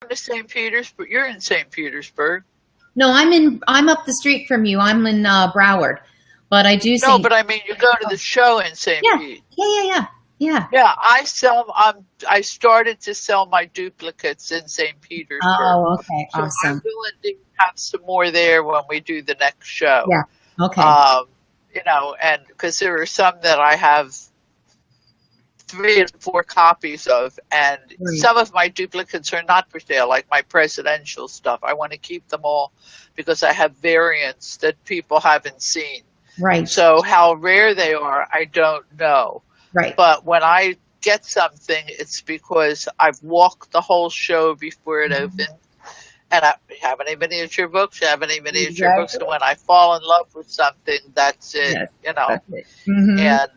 to St. Petersburg. You're in St. Petersburg. No, I'm up the street from you. I'm in Broward, but I do. No, but I mean, you go to the show in St. Pete. Yeah. Yeah, I started to sell my duplicates in St. Petersburg. Oh, okay, so awesome. I'm willing to have some more there when we do the next show. Yeah, okay. You know, and because there are some that I have 3 and 4 copies of, and some of my duplicates are not for sale, like my presidential stuff. I want to keep them all because I have variants that people haven't seen. Right. So how rare they are, I don't know. Right. But when I get something, it's because I've walked the whole show before it opened. And I have any miniature books, And when I fall in love with something, that's it, yes, you know. That's it. Mm-hmm. And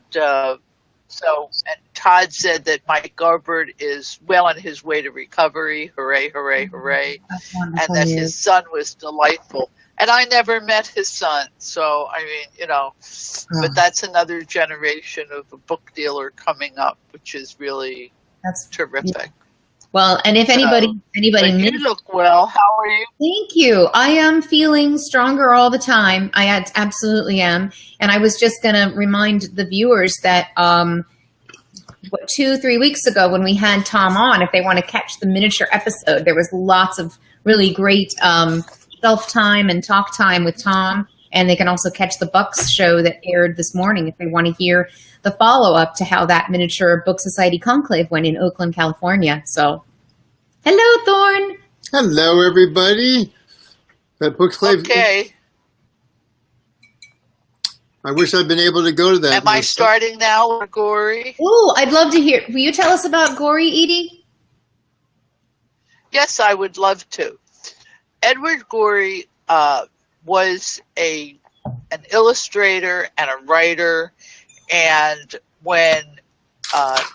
and Todd said that Mike Garbert is well on his way to recovery. Hooray, hooray, hooray. And that his son was delightful. And I never met his son. So, I mean, you know, but that's another generation of a book dealer coming up, which is really terrific. Yeah. Well, and if anybody you look well. How are you? Thank you. I am feeling stronger all the time. I absolutely am. And I was just going to remind the viewers that 2-3 weeks ago when we had Tom on, if they want to catch the miniature episode, there was lots of really great shelf time and talk time with Tom. And they can also catch the Bucks show that aired this morning if they want to hear the follow-up to how that miniature book society conclave went in Oakland, California. So, hello, Thorne. Hello, everybody. That bookclave. Okay. I wish I'd been able to go to that. Am I starting now with Gorey? Oh, I'd love to hear. Will you tell us about Gorey, Edie? Yes, I would love to. Edward Gorey was an illustrator and a writer, and when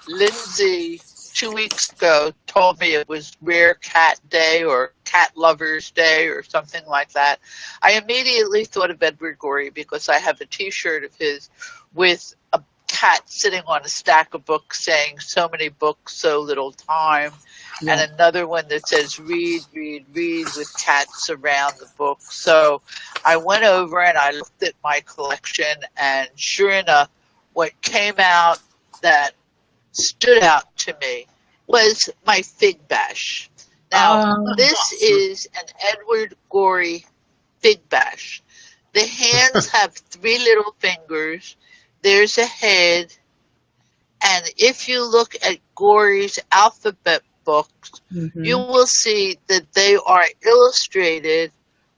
Lindsay 2 weeks ago told me it was Rare Cat Day or Cat Lovers Day or something like that, I immediately thought of Edward Gorey because I have a T-shirt of his with a cat sitting on a stack of books saying so many books, so little time. Yeah. And another one that says read, read, read with cats around the book. So I went over and I looked at my collection, and sure enough, what came out that stood out to me was my Fig Bash. Now, this is an Edward Gorey Fig Bash. The hands have 3 little fingers. There's a head. And if you look at Gorey's alphabet books, you will see that they are illustrated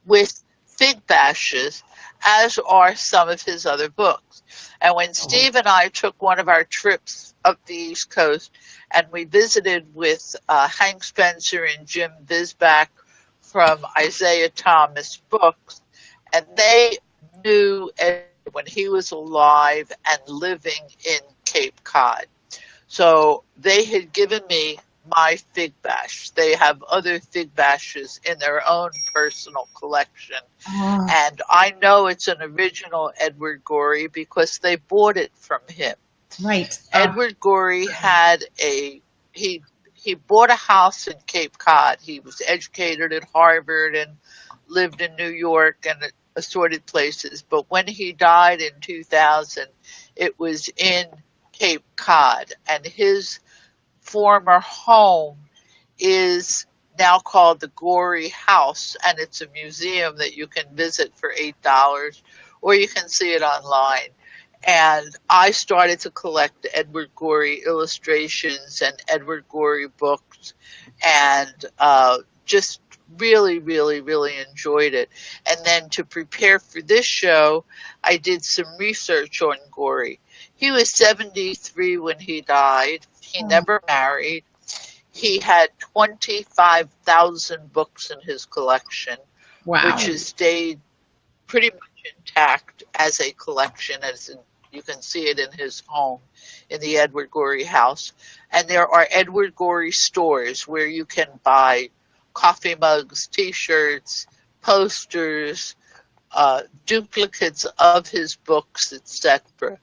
with fig bashes, as are some of his other books. And when Steve and I took one of our trips up the East Coast, and we visited with Hank Spencer and Jim Visbach from Isaiah Thomas Books, and they knew Ed when he was alive and living in Cape Cod. So they had given me my Fig Bash. They have other Fig Bashes in their own personal collection. And I know it's an original Edward Gorey because they bought it from him. Right. Edward Gorey had he bought a house in Cape Cod. He was educated at Harvard and lived in New York and assorted places. But when he died in 2000, it was in Cape Cod. And his former home is now called the Gorey House, and it's a museum that you can visit for $8, or you can see it online. And I started to collect Edward Gorey illustrations and Edward Gorey books, and just really, really, really enjoyed it. And then to prepare for this show, I did some research on Gorey. He was 73 when he died. He never married. He had 25,000 books in his collection, which has stayed pretty much intact as a collection, you can see it in his home in the Edward Gorey house. And there are Edward Gorey stores where you can buy coffee mugs, T-shirts, posters, duplicates of his books, etc.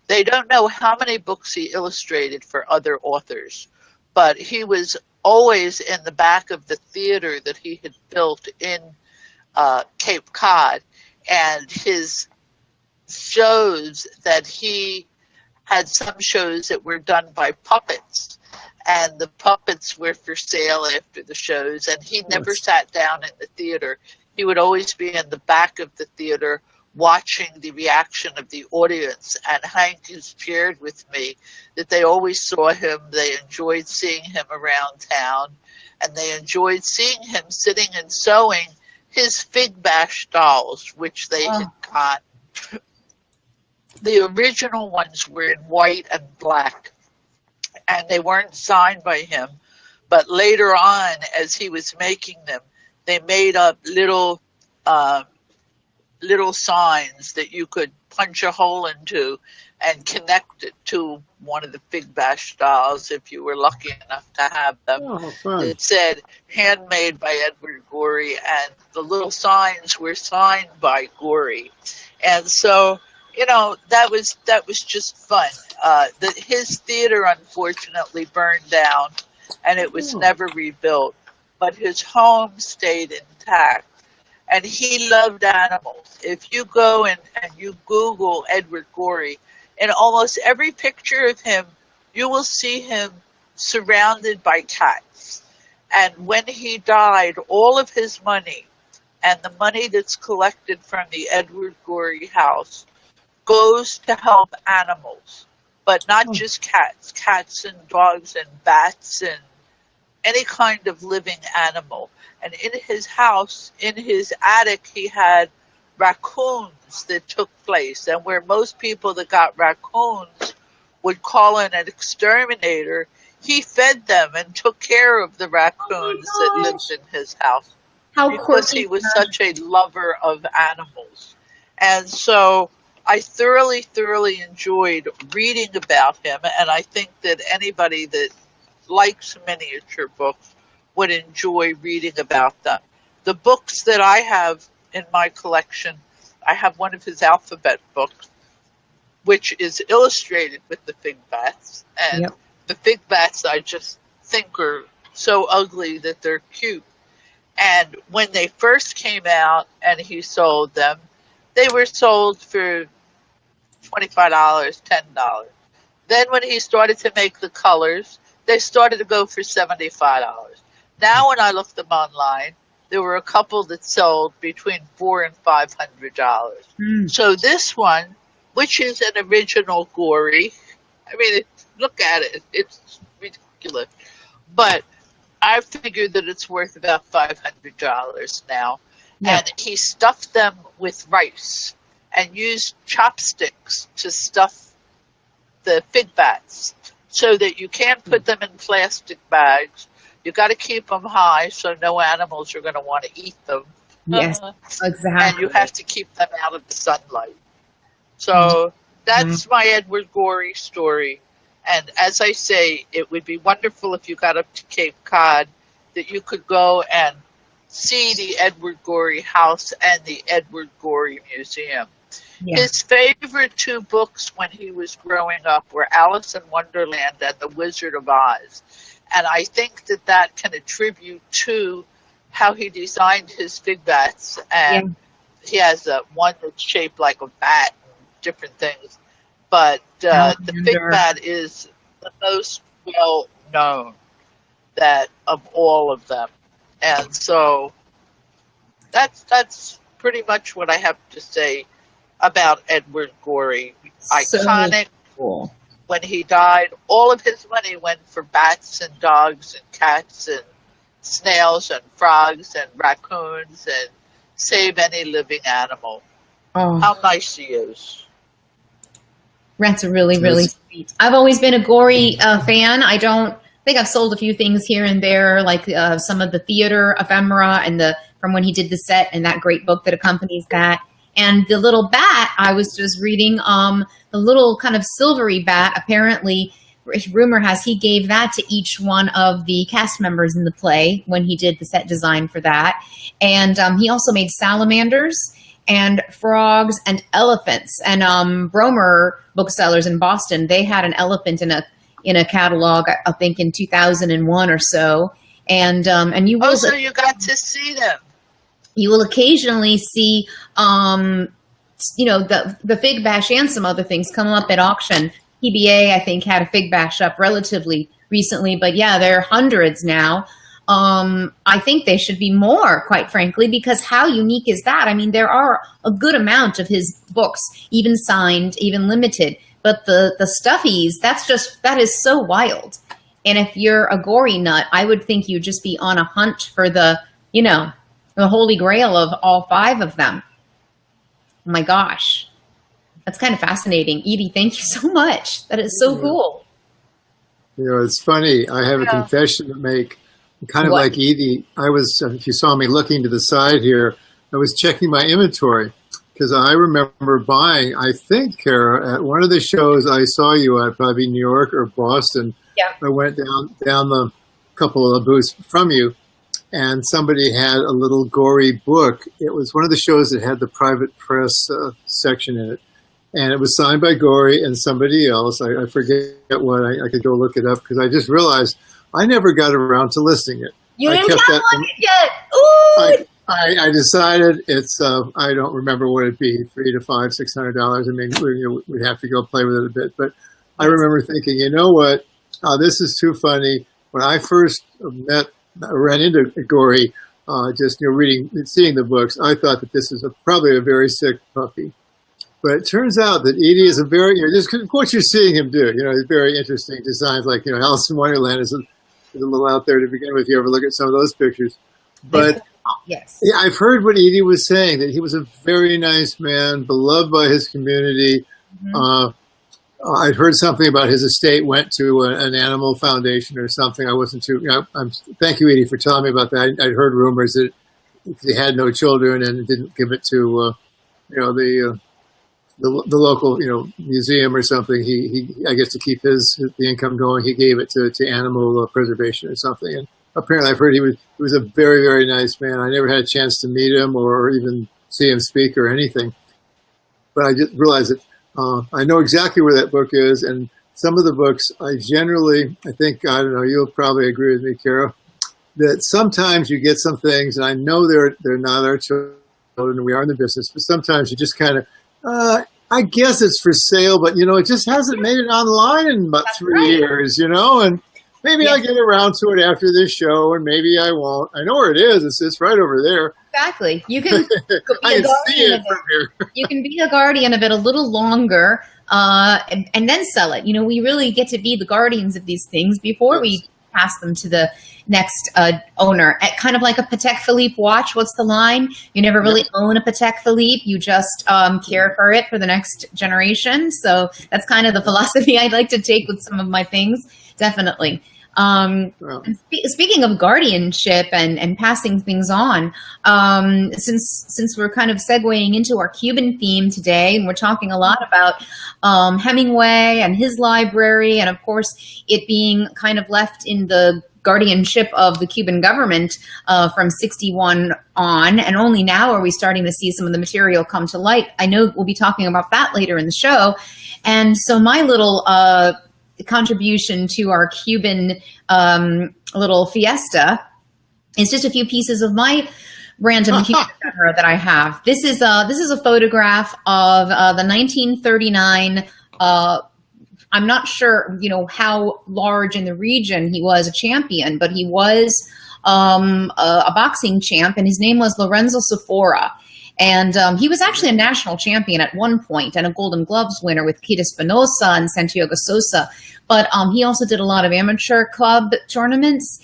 They don't know how many books he illustrated for other authors, but he was always in the back of the theater that he had built in Cape Cod, and his shows that he had some shows that were done by puppets, and the puppets were for sale after the shows, and he never sat down in the theater. He would always be in the back of the theater watching the reaction of the audience, and Hank has shared with me that they always saw him, they enjoyed seeing him around town, and they enjoyed seeing him sitting and sewing his Fig Bash dolls, which they had got. The original ones were in white and black, and they weren't signed by him, but later on, as he was making them, they made up little signs that you could punch a hole into and connect it to one of the Fig Bash dolls if you were lucky enough to have them. Oh, fun. It said, handmade by Edward Gorey, and the little signs were signed by Gorey. And so, you know, that was just fun. His theater, unfortunately, burned down, and it was never rebuilt, but his home stayed intact. And he loved animals. If you go and you Google Edward Gorey, in almost every picture of him, you will see him surrounded by cats. And when he died, all of his money and the money that's collected from the Edward Gorey house goes to help animals, but not just cats and dogs and bats and any kind of living animal. And in his house, in his attic, he had raccoons that took place. And where most people that got raccoons would call in an exterminator, he fed them and took care of the raccoons that lived in his house. Because he was such a lover of animals. And so I thoroughly, thoroughly enjoyed reading about him. And I think that anybody that likes miniature books would enjoy reading about them. The books that I have in my collection, I have one of his alphabet books, which is illustrated with the fig bats. And the fig bats I just think are so ugly that they're cute. And when they first came out and he sold them, they were sold for $25, $10. Then when he started to make the colors, they started to go for $75. Now when I looked them online, there were a couple that sold between $400 and $500. So this one, which is an original Gorey, I mean, look at it, it's ridiculous. But I figured that it's worth about $500 now. Yeah. And he stuffed them with rice and used chopsticks to stuff the fig bats so that you can't put them in plastic bags. You got to keep them high so no animals are going to want to eat them. Yes, exactly. And you have to keep them out of the sunlight. So that's my Edward Gorey story. And as I say, it would be wonderful if you got up to Cape Cod that you could go and see the Edward Gorey house and the Edward Gorey Museum. Yeah. His favorite two books when he was growing up were Alice in Wonderland and The Wizard of Oz. And I think that that can attribute to how he designed his fig bats. And he has one that's shaped like a bat and different things. But the fig bat is the most well known of all of them. And so that's pretty much what I have to say about Edward Gorey. Iconic. Cool. When he died, all of his money went for bats and dogs and cats and snails and frogs and raccoons and save any living animal. Oh. How nice he is. That's really, really sweet. I've always been a Gorey fan. I think I've sold a few things here and there, like some of the theater ephemera and from when he did the set and that great book that accompanies that. And the little bat, I was just reading, the little kind of silvery bat, apparently, rumor has he gave that to each one of the cast members in the play when he did the set design for that. And he also made salamanders and frogs and elephants. And Bromer Booksellers in Boston, they had an elephant in a catalog, I think in 2001 or so. And you will. Oh, so you got to see them. You will occasionally see, the Fig Bash and some other things come up at auction. PBA, I think, had a Fig Bash up relatively recently, but yeah, there are hundreds now. I think they should be more, quite frankly, because how unique is that? I mean, there are a good amount of his books, even signed, even limited, but the stuffies, that is so wild. And if you're a Gorey nut, I would think you'd just be on a hunt for the holy grail of all 5 of them. Oh my gosh. That's kind of fascinating. Edie, thank you so much. That is so cool. It's funny. I have a confession to make. Kind of What? like Edie, I was, if you saw me looking to the side here, I was checking my inventory because I remember buying, I think, Kara, at one of the shows I saw you at, probably New York or Boston. Yeah. I went down the couple of booths from you, and somebody had a little Gorey book. It was one of the shows that had the private press section in it. And it was signed by Gorey and somebody else. I forget what. I could go look it up because I just realized I never got around to listing it. You I didn't kept download that. it yet. Ooh! I decided it's. I don't remember what it'd be, $300 to $600. I mean, we'd have to go play with it a bit. But I remember thinking, you know what? This is too funny. When I first ran into Gorey, seeing the books, I thought that this is probably a very sick puppy. But it turns out that Edie is a very, just what you're seeing him do, he's very interesting designs. Like, Alice in Wonderland is a little out there to begin with. You ever look at some of those pictures? But yes, yeah, I've heard what Edie was saying, that he was a very nice man, beloved by his community. Mm-hmm. I'd heard something about his estate went to an animal foundation or something. I wasn't too, thank you, Edie, for telling me about that. I'd heard rumors that he had no children and didn't give it to, the local, museum or something. He I guess to keep the income going, he gave it to animal preservation or something. And apparently, I've heard he was a very, very nice man. I never had a chance to meet him or even see him speak or anything. But I just realized that I know exactly where that book is, and some of the books I think I don't know. You'll probably agree with me, Kara, that sometimes you get some things, and I know they're not our children. We are in the business, but sometimes you just kind of. I guess it's for sale, but it just hasn't made it online in about 3 years, and maybe I'll get around to it after this show, and maybe I won't. I know where it is. It's right over there. Exactly. You can be I can see it from here. You can be a guardian of it a little longer, and then sell it. We really get to be the guardians of these things before we pass them to the next owner. Kind of like a Patek Philippe watch. What's the line? You never really own a Patek Philippe. You just care for it for the next generation. So that's kind of the philosophy I'd like to take with some of my things. Definitely. Speaking of guardianship and passing things on, since we're kind of segueing into our Cuban theme today, and we're talking a lot about Hemingway and his library, and of course it being kind of left in the guardianship of the Cuban government from 1961 on, and only now are we starting to see some of the material come to light. I know we'll be talking about that later in the show. And so my little contribution to our Cuban little fiesta is just a few pieces of my random Cuban ephemera that I have. This is a photograph of the 1939 I'm not sure, how large in the region he was a champion, but he was a boxing champ, and his name was Lorenzo Sofora. And he was actually a national champion at one point and a Golden Gloves winner with Kita Espinosa and Santiago Sosa. But he also did a lot of amateur club tournaments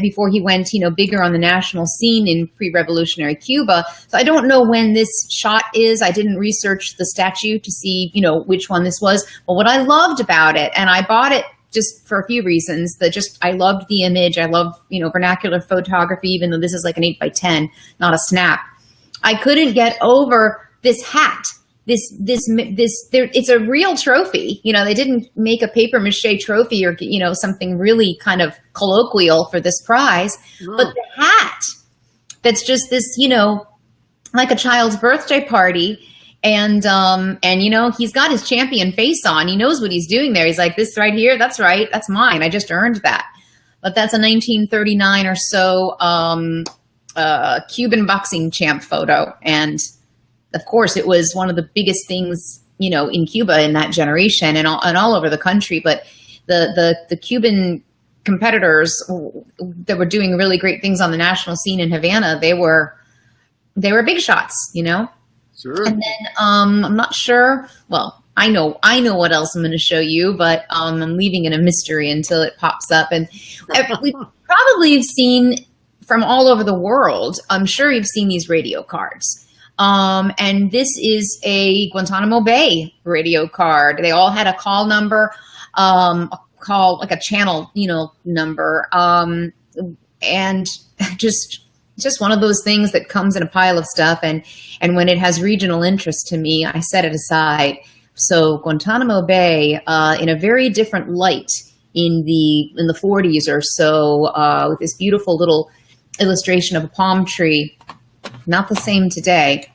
before he went, bigger on the national scene in pre-revolutionary Cuba. So I don't know when this shot is. I didn't research the statue to see, which one this was. But what I loved about it, and I bought it just for a few reasons, I loved the image. I love, vernacular photography, even though this is like an 8x10, not a snap. I couldn't get over this hat. It's a real trophy. They didn't make a paper mache trophy or, something really kind of colloquial for this prize. Oh. But the hat, that's just this, like a child's birthday party. And he's got his champion face on. He knows what he's doing there. He's like, this right here, that's right. That's mine. I just earned that. but that's a 1939 or so Cuban boxing champ photo. And of course, it was one of the biggest things, in Cuba in that generation and all over the country. But the Cuban competitors that were doing really great things on the national scene in Havana, they were big shots, Sure. And then I'm not sure. Well, I know what else I'm going to show you, but I'm leaving it a mystery until it pops up. And we probably have seen from all over the world. I'm sure you've seen these radio cards. And this is a Guantanamo Bay radio card. They all had a call number, like a channel, number. And just one of those things that comes in a pile of stuff. And when it has regional interest to me, I set it aside. So Guantanamo Bay, in a very different light in the 40s or so, with this beautiful little illustration of a palm tree, not the same today.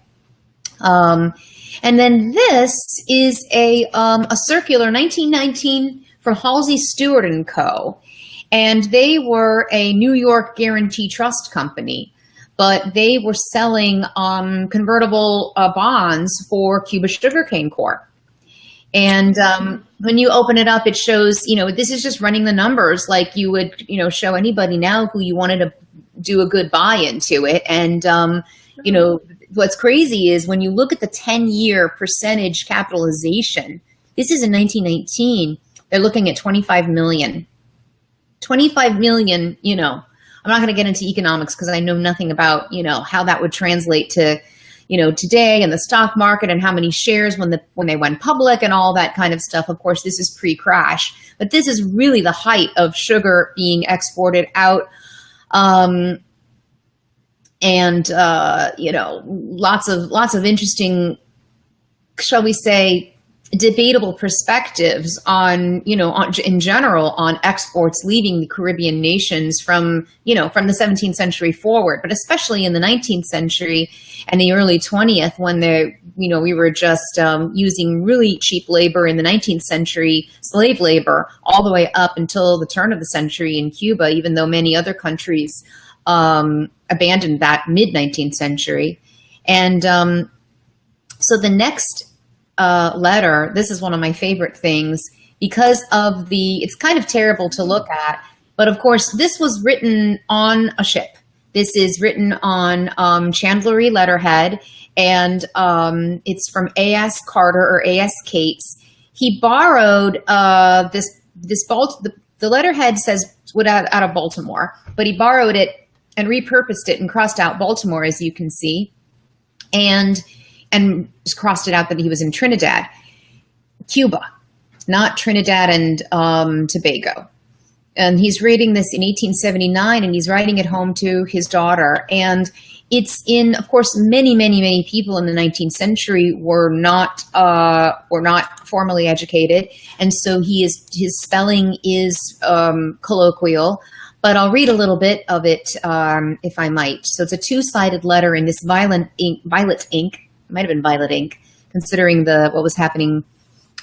And then this is a circular 1919 from Halsey Stewart and Co. And they were a New York guarantee trust company, but they were selling convertible bonds for Cuba Sugarcane Corp. And when you open it up, it shows, this is just running the numbers like you would, show anybody now who you wanted to do a good buy into it. And, what's crazy is when you look at the 10-year percentage capitalization, this is in 1919, they're looking at 25 million. 25 million, I'm not going to get into economics because I know nothing about, how that would translate to, today and the stock market and how many shares when they went public and all that kind of stuff. Of course, this is pre-crash, but this is really the height of sugar being exported out. Lots of interesting, shall we say, debatable perspectives on in general on exports leaving the Caribbean nations from the 17th century forward, but especially in the 19th century and the early 20th when we were just using really cheap labor in the 19th century, slave labor, all the way up until the turn of the century in Cuba, even though many other countries abandoned that mid-19th century. And so the next letter, this is one of my favorite things because of it's kind of terrible to look at, but of course this was written on a ship. This is written on chandlery letterhead, and it's from A.S. Carter or A.S. Cates. He borrowed the letterhead says out of Baltimore, but he borrowed it and repurposed it and crossed out Baltimore, as you can see, and just crossed it out that he was in Trinidad, Cuba, not Trinidad and Tobago. And he's reading this in 1879, and he's writing it home to his daughter. And it's in, of course, many, many, many people in the 19th century were not formally educated, and so his spelling is colloquial. But I'll read a little bit of it, if I might. So it's a two-sided letter in this violet ink. It might have been violet ink, considering what was happening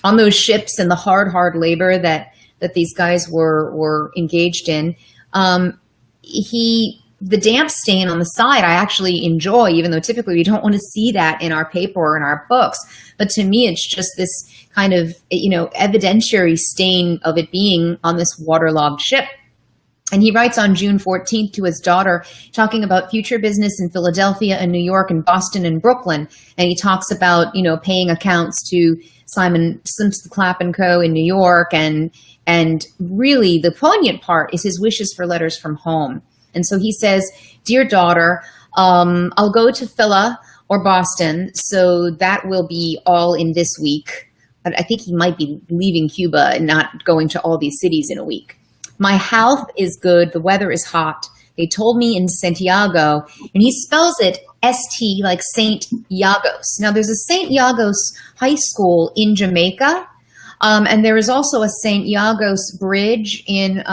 on those ships and the hard labor that these guys were engaged in. The damp stain on the side I actually enjoy, even though typically we don't want to see that in our paper or in our books. But to me, it's just this kind of evidentiary stain of it being on this waterlogged ship. And he writes on June 14th to his daughter, talking about future business in Philadelphia and New York and Boston and Brooklyn. And he talks about, paying accounts to Simon Simpson Clapp & Co. in New York. And really the poignant part is his wishes for letters from home. And so he says, "Dear daughter, I'll go to Phila or Boston. So that will be all in this week." But I think he might be leaving Cuba and not going to all these cities in a week. "My health is good. The weather is hot. They told me in Santiago," and he spells it S-T like Saint Yagos. Now there's a Saint Yagos high school in Jamaica. And there is also a Saint Yagos bridge in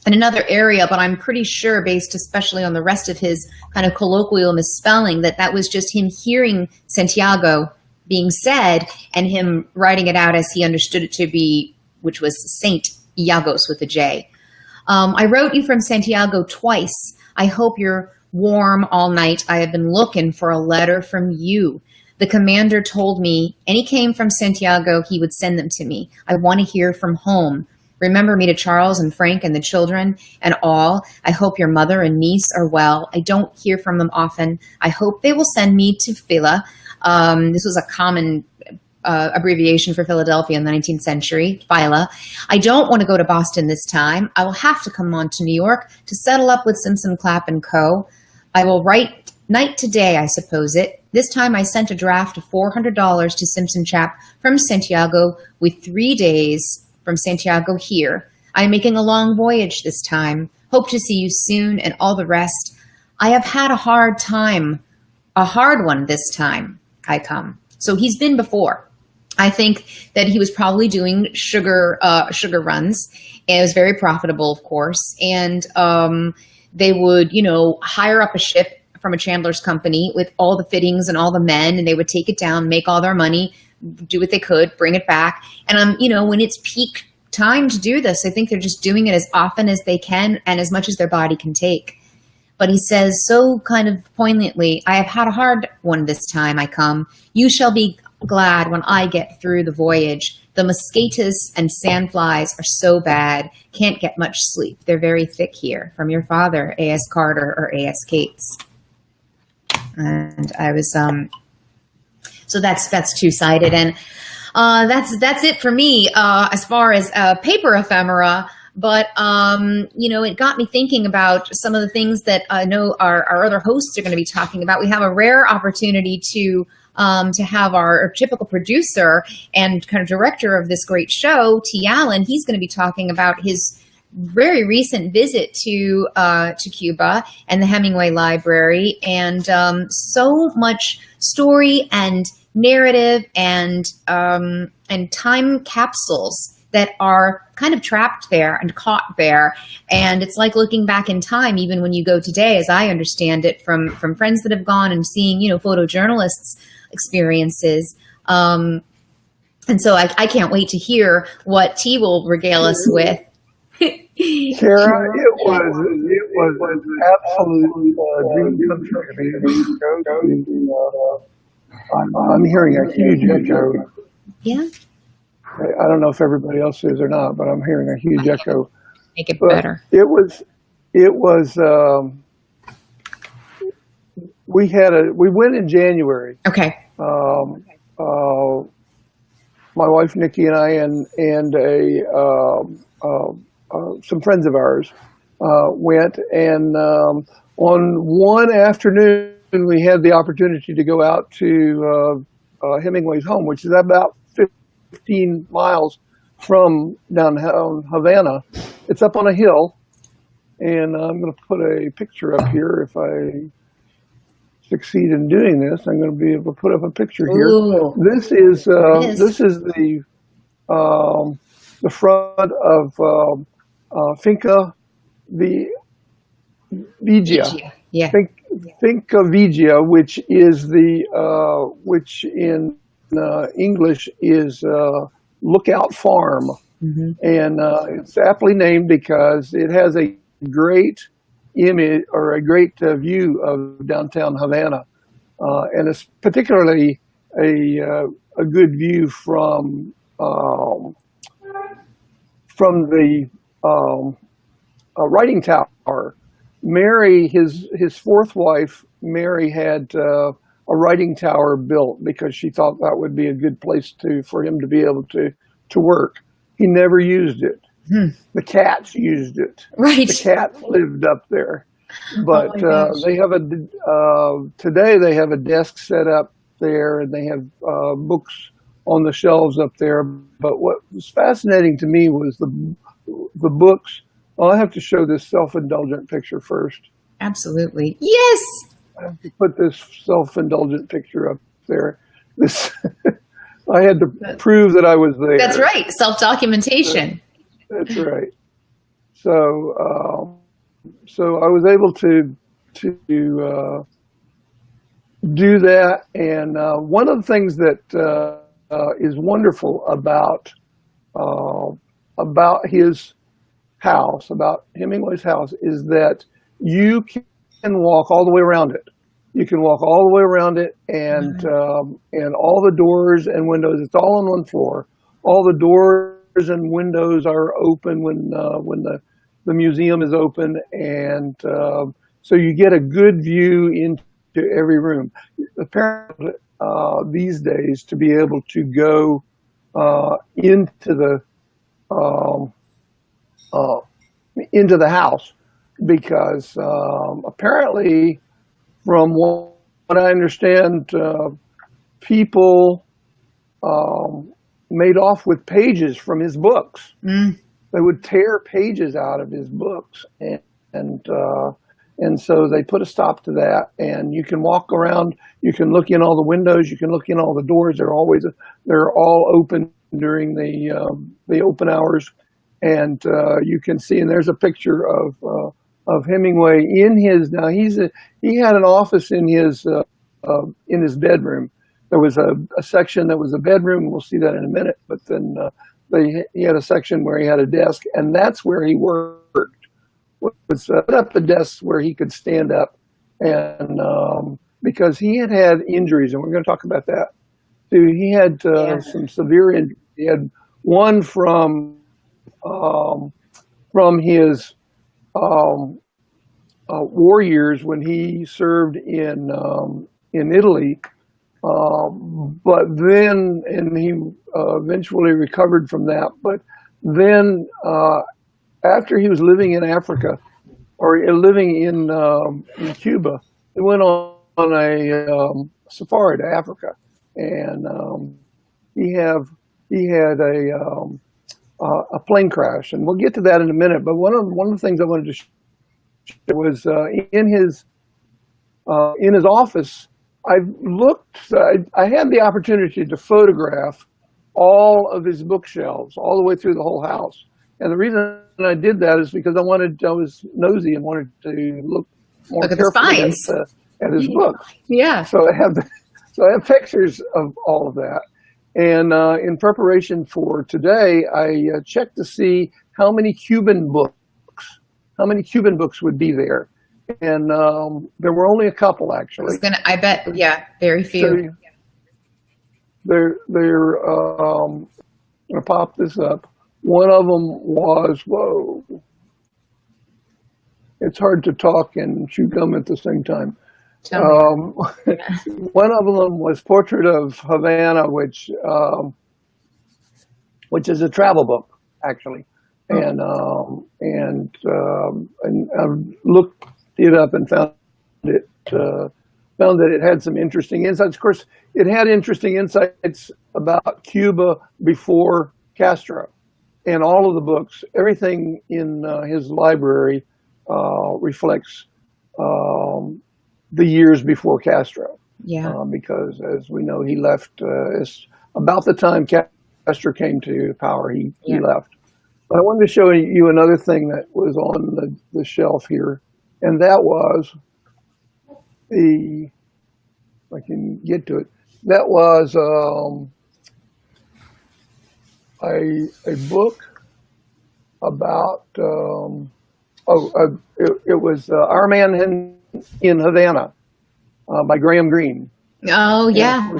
another area, but I'm pretty sure, based especially on the rest of his kind of colloquial misspelling, that was just him hearing Santiago being said and him writing it out as he understood it to be, which was Saint Iagos with a J. I wrote you from Santiago twice. I hope you're warm all night. I have been looking for a letter from you. The commander told me any came from Santiago, he would send them to me. I want to hear from home. Remember me to Charles and Frank and the children and all. I hope your mother and niece are well. I don't hear from them often. I hope they will send me to Phila. This was a common abbreviation for Philadelphia in the 19th century, Phila. I don't want to go to Boston this time. I will have to come on to New York to settle up with Simpson Clapp and Co. I will write night today, I suppose it. This time I sent a draft of $400 to Simpson Chap from Santiago with 3 days from Santiago here. I am making a long voyage this time. Hope to see you soon and all the rest. I have had a hard time, a hard one this time I come. So he's been before. I think that he was probably doing sugar runs, and it was very profitable, of course. And they would, hire up a ship from a chandler's company with all the fittings and all the men, and they would take it down, make all their money, do what they could, bring it back. And when it's peak time to do this, I think they're just doing it as often as they can and as much as their body can take. But he says so kind of poignantly, I have had a hard one this time I come. You shall be glad when I get through the voyage. The mosquitoes and sandflies are so bad. Can't get much sleep. They're very thick here. From your father, A.S. Carter or A.S. Cates. And I was, so that's two-sided. And that's it for me as far as paper ephemera. But, it got me thinking about some of the things that I know our other hosts are going to be talking about. We have a rare opportunity to have our typical producer and kind of director of this great show, T. Allen. He's going to be talking about his very recent visit to Cuba and the Hemingway Library, and so much story and narrative and time capsules that are kind of trapped there and caught there. And it's like looking back in time, even when you go today, as I understand it from friends that have gone and seeing, photojournalists' experiences. And so I can't wait to hear what T will regale us with. Kara, it was absolutely dream come true. I'm hearing a huge echo. Yeah. I don't know if everybody else is or not, but I'm hearing a huge echo. Make it better. It was. We went in January. Okay. My wife Nikki and I and some friends of ours went, and on one afternoon we had the opportunity to go out to Hemingway's home, which is about 15 miles from downtown Havana. It's up on a hill, and I'm going to put a picture up here. If I succeed in doing this, I'm going to be able to put up a picture here. Ooh. This is the front of Finca Vigia. Yeah. Finca Vigia, which is which in English is Lookout Farm. Mm-hmm. And it's aptly named because it has a great image or a great view of downtown Havana, and it's particularly a good view from the writing tower. Mary, his fourth wife, Mary, had a writing tower built because she thought that would be a good place for him to be able to work. He never used it. The cats used it. Right. The cats lived up there. But they have today they have a desk set up there, and they have books on the shelves up there. But what was fascinating to me was the books. Well, I have to show this self-indulgent picture first. Absolutely. Yes. I have to put this self-indulgent picture up there. This I had to prove that I was there. That's right. Self-documentation. That's right. So, so I was able to do that, and one of the things that is wonderful about about his house, about Hemingway's house, is that you can walk all the way around it. You can walk all the way around it, and all the doors and windows. It's all on one floor. All the doors and windows are open when the museum is open, and so you get a good view into every room. Apparently, these days, to be able to go into the house, because apparently, from what I understand, people made off with pages from his books. They would tear pages out of his books, and so they put a stop to that. And you can walk around, you can look in all the windows, you can look in all the doors. They're all open during the open hours, and you can see. And there's a picture of Hemingway in his. Now he had an office in his bedroom. There was a section that was a bedroom. We'll see that in a minute. But then he had a section where he had a desk, and that's where he worked. Was set up the desks where he could stand up, and because he had injuries, and we're going to talk about that too. He had some severe injuries. He had one from his war years when he served in Italy, but then, and he eventually recovered from that. But then, after he was living in Africa, or living in Cuba, he went on a safari to Africa, and he had a plane crash, and we'll get to that in a minute. But one of the things I wanted to share was in his office. I had the opportunity to photograph all of his bookshelves all the way through the whole house. And the reason I did that is because I was nosy and wanted to look more carefully at his books. Yeah. So I have pictures of all of that. And in preparation for today, I checked to see how many Cuban books would be there. And there were only a couple, actually. I bet, very few. So they're I'm going to pop this up. One of them was, whoa, it's hard to talk and chew gum at the same time. One of them was Portrait of Havana, which is a travel book, actually. And I looked it up and found that it had some interesting insights. Of course, it had interesting insights about Cuba before Castro. And all of the books, everything in his library reflects the years before Castro. Yeah. Because, as we know, he left about the time Castro came to power. He left. But I wanted to show you another thing that was on the shelf here, and that was if I can get to it. That was a book about it was Our Man in Havana by Graham Greene. Oh yeah.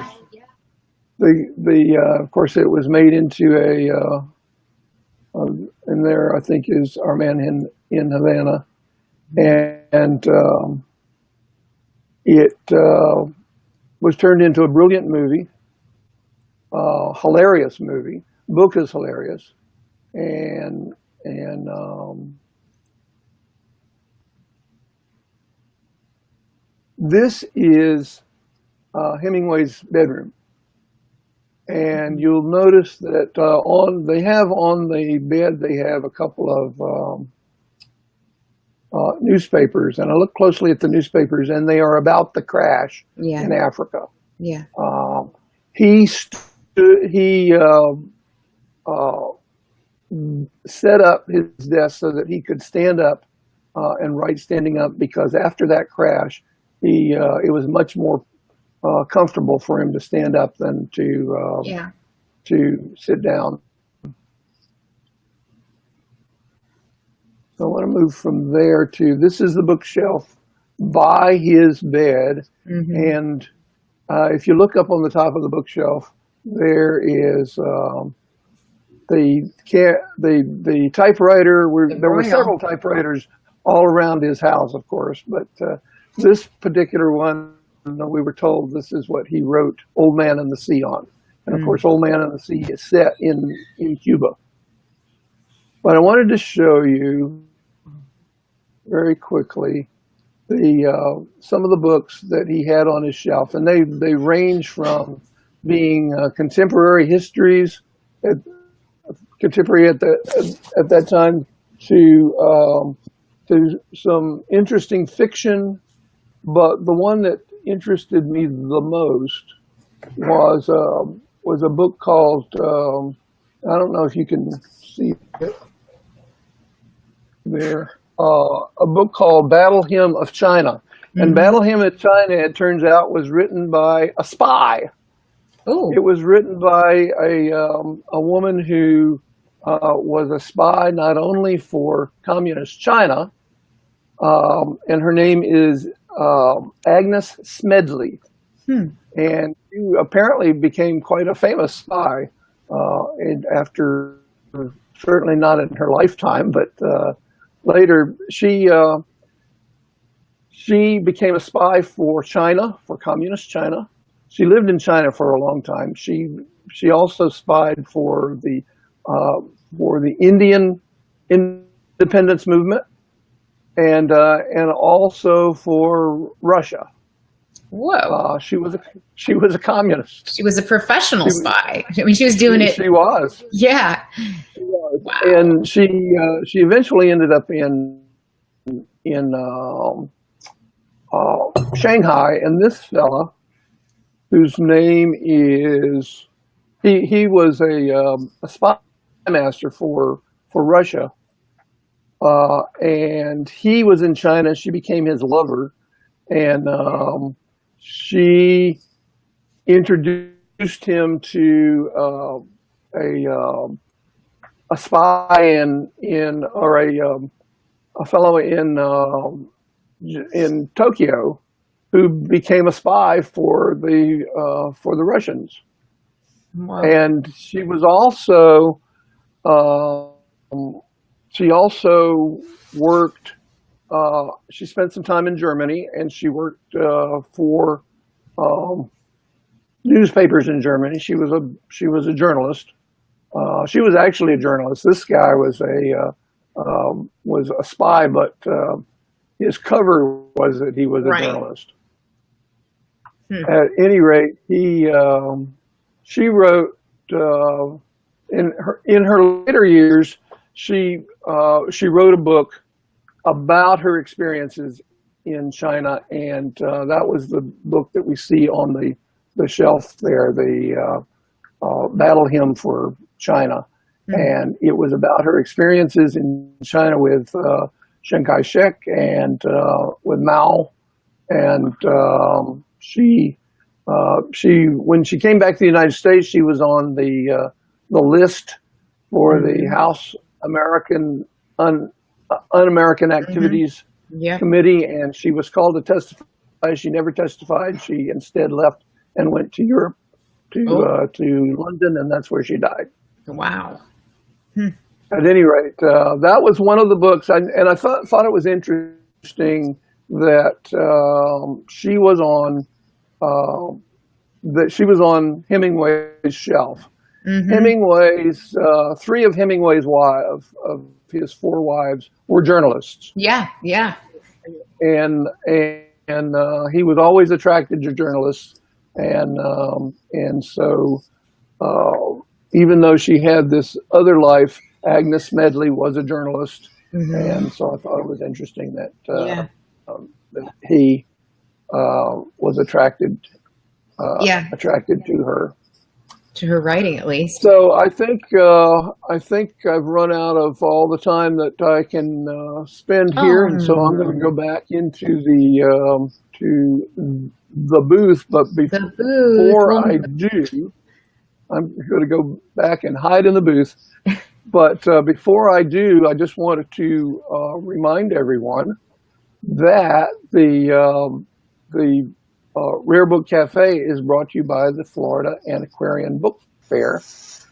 Of course it was made into and there I think is Our Man in Havana, and it was turned into a brilliant movie, hilarious movie. Book is hilarious, and this is Hemingway's bedroom, and you'll notice that on the bed they have a couple of newspapers, and I looked closely at the newspapers, and they are about the crash in Africa. Yeah. He set up his desk so that he could stand up and write standing up, because after that crash, it was much more comfortable for him to stand up than to sit down. I want to move from there to, this is the bookshelf by his bed. And if you look up on the top of the bookshelf, there is the typewriter. There were several typewriters all around his house, of course, but this particular one, we were told this is what he wrote Old Man and the Sea on. And of course, Old Man and the Sea is set in Cuba. But I wanted to show you very quickly some of the books that he had on his shelf, and they range from being contemporary histories, contemporary at that time, to some interesting fiction. But the one that interested me the most was a book called, I don't know if you can see it there, a book called Battle Hymn of China. And Battle Hymn of China, it turns out, was written by a spy. Oh. It was written by a woman who was a spy not only for communist China, and her name is Agnes Smedley. And she apparently became quite a famous spy, and after, certainly not in her lifetime, but later she became a spy for China, for communist China. She lived in China for a long time. She also spied for the Indian independence movement, and also for Russia. Whoa! She was a communist. She was a professional spy. I mean, she was doing it. She was. Yeah. She was. Wow. And she eventually ended up in Shanghai. And this fella, whose name is, he was a spy master for Russia, and he was in China. She became his lover, and she introduced him to a spy a fellow in Tokyo, who became a spy for the Russians. Wow. And she was also worked. She spent some time in Germany, and she worked for newspapers in Germany. She was a journalist. She was actually a journalist. This guy was a spy, but his cover was that he was a journalist. At any rate, she wrote in her later years. She wrote a book about her experiences in China, and that was the book that we see on the shelf there, the Battle Hymn for China. And it was about her experiences in China with Chiang Kai-shek and with Mao. And she when she came back to the United States, she was on the list for the House American Un-American Activities Committee, and she was called to testify. She never testified. She instead left and went to Europe, to London, and that's where she died. Wow. At any rate, that was one of the books, and I thought it was interesting that she was on Hemingway's shelf. Hemingway's three of Hemingway's of his four wives were journalists. Yeah. And he was always attracted to journalists, and so even though she had this other life, Agnes Smedley was a journalist, and so I thought it was interesting that that he was attracted to her. To her writing, at least. So I think I've run out of all the time that I can spend here, and so I'm going to go back into the booth. But before I do, I'm going to go back and hide in the booth. But before I do, I just wanted to remind everyone that the Rare Book Cafe is brought to you by the Florida Antiquarian Book Fair.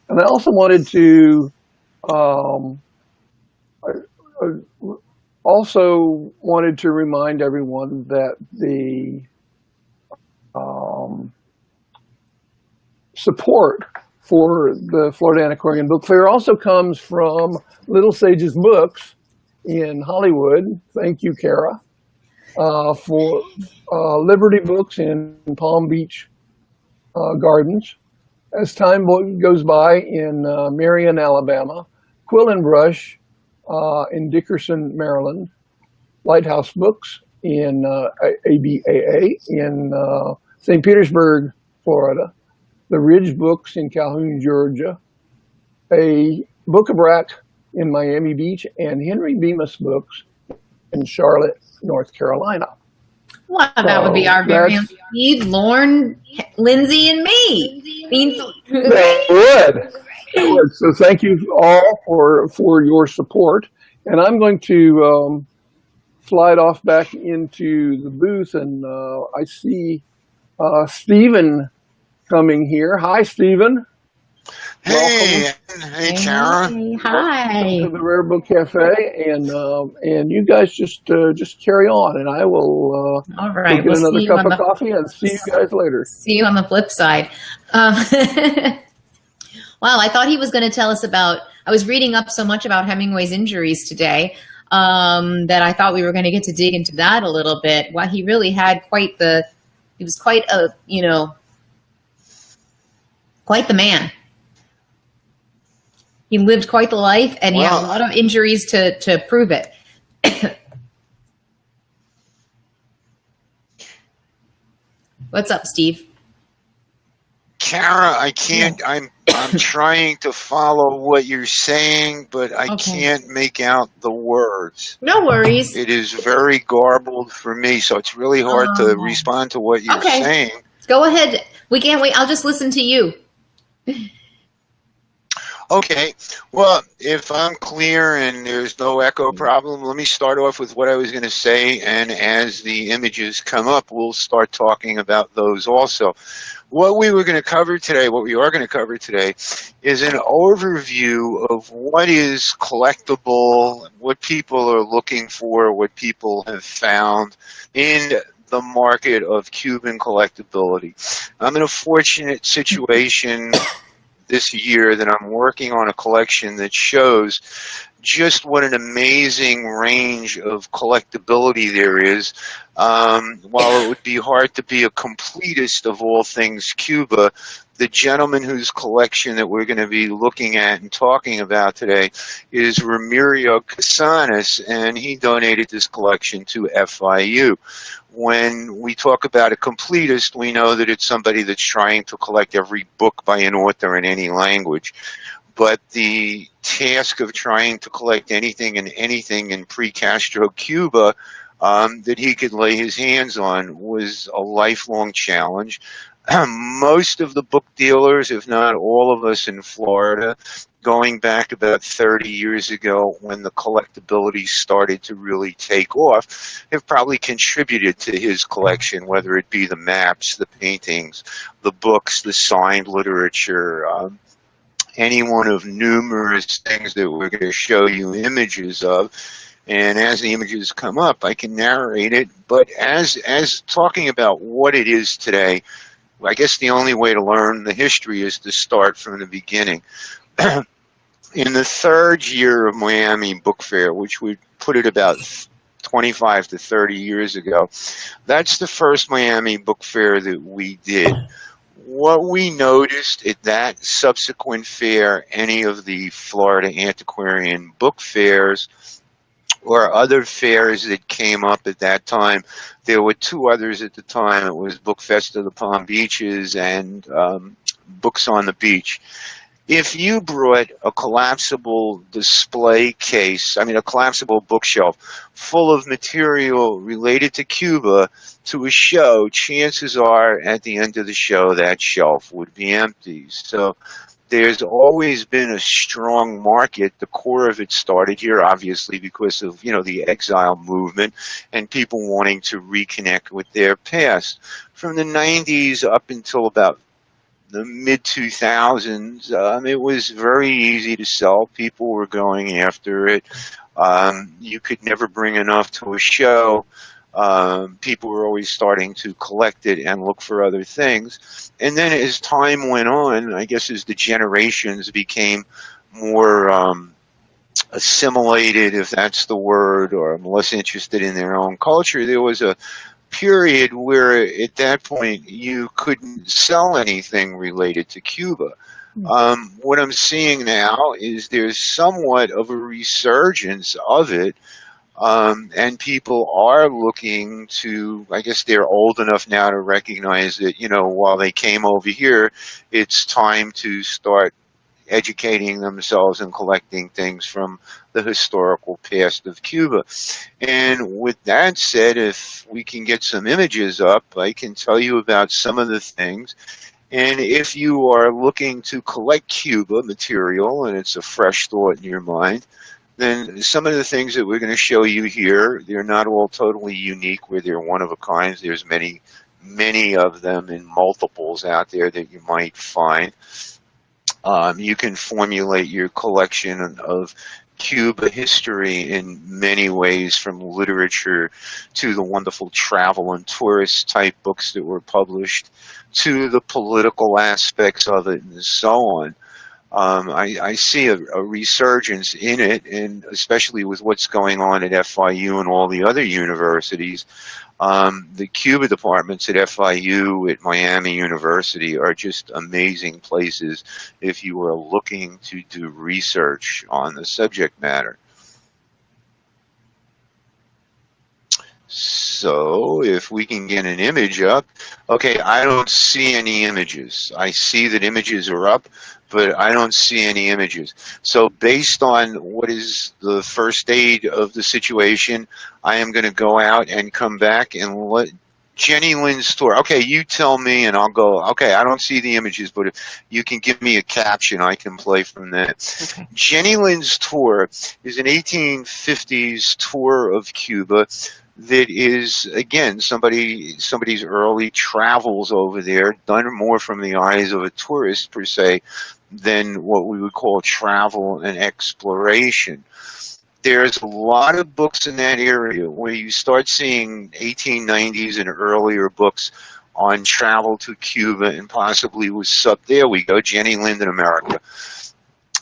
And I also wanted to remind everyone that the support for the Florida Antiquarian Book Fair also comes from Little Sages Books in Hollywood. Thank you, Kara. For Liberty Books in Palm Beach Gardens. As time goes by in Marion, Alabama, Quill and Brush in Dickerson, Maryland, Lighthouse Books in ABAA in St. Petersburg, Florida, the Ridge Books in Calhoun, Georgia, a Book-a-Brack in Miami Beach, and Henry Bemis Books in Charlotte, North Carolina. Well, that would be our very own Steve, Lauren, Lindsay, and me. That would. So thank you all for your support. And I'm going to slide off back into the booth, and I see Steven coming here. Hi, Steven. Hey, hey, Kara. Hi. Welcome to the Rare Book Cafe, and you guys just carry on, and I will all right. get another cup of coffee and see you guys later. See you on the flip side. Wow, I thought he was going to tell us about. I was reading up so much about Hemingway's injuries today that I thought we were going to get to dig into that a little bit. Well, he really had quite the. He was quite a quite the man. He lived quite the life, and he had a lot of injuries to prove it. What's up, Steve? Kara, I can't. I'm trying to follow what you're saying, but I can't make out the words. No worries. It is very garbled for me, so it's really hard to respond to what you're saying. Go ahead. We can't wait. I'll just listen to you. Okay, well, if I'm clear and there's no echo problem, let me start off with what I was going to say, and as the images come up, we'll start talking about those also. What we are going to cover today is an overview of what is collectible, what people are looking for, what people have found in the market of Cuban collectability. I'm in a fortunate situation this year that I'm working on a collection that shows just what an amazing range of collectability there is. While it would be hard to be a completist of all things Cuba, the gentleman whose collection that we're going to be looking at and talking about today is Ramiro Casanes, and he donated this collection to FIU. When we talk about a completist, we know that it's somebody that's trying to collect every book by an author in any language. But the task of trying to collect anything in pre-Castro Cuba that he could lay his hands on was a lifelong challenge. Most of the book dealers, if not all of us in Florida, going back about 30 years ago when the collectability started to really take off, have probably contributed to his collection, whether it be the maps, the paintings, the books, the signed literature, any one of numerous things that we're going to show you images of. And as the images come up, I can narrate it. But as talking about what it is today, I guess the only way to learn the history is to start from the beginning. In the third year of Miami Book Fair, which we put it about 25 to 30 years ago, that's the first Miami Book Fair that we did. What we noticed at that subsequent fair, any of the Florida Antiquarian book fairs, or other fairs that came up at that time, there were two others at the time. It was Book Fest of the Palm Beaches and Books on the Beach. If you brought a collapsible display case, a collapsible bookshelf full of material related to Cuba to a show, chances are at the end of the show that shelf would be empty. So there's always been a strong market. The core of it started here, obviously, because of, you know, the exile movement and people wanting to reconnect with their past. From the 90s up until about the mid-2000s, it was very easy to sell. People were going after it. You could never bring enough to a show. People were always starting to collect it and look for other things. And then as time went on, I guess as the generations became more assimilated, if that's the word, or less interested in their own culture, there was a period where at that point you couldn't sell anything related to Cuba. What I'm seeing now is there's somewhat of a resurgence of it. And people are looking to, I guess they're old enough now to recognize that, you know, while they came over here, it's time to start educating themselves and collecting things from the historical past of Cuba. And with that said, if we can get some images up, I can tell you about some of the things. And if you are looking to collect Cuba material and it's a fresh thought in your mind, then some of the things that we're going to show you here, they're not all totally unique where they're one of a kind. There's many, many of them in multiples out there that you might find. You can formulate your collection of Cuba history in many ways, from literature to the wonderful travel and tourist type books that were published to the political aspects of it and so on. I see a resurgence in it, and especially with what's going on at FIU and all the other universities. The Cuba departments at FIU, at Miami University, are just amazing places if you are looking to do research on the subject matter. So if we can get an image up. Okay, I don't see any images. I see that images are up, but I don't see any images. So based on what is the first aid of the situation, I am going to go out and come back and let Jenny Lynn's tour. Okay, you tell me and I'll go. Okay, I don't see the images, but if you can give me a caption, I can play from that. Okay. Jenny Lynn's tour is an 1850s tour of Cuba that is, again, somebody's early travels over there, done more from the eyes of a tourist per se than what we would call travel and exploration. There's a lot of books in that area where you start seeing 1890s and earlier books on travel to Cuba and possibly with there we go, Jenny Lind in America.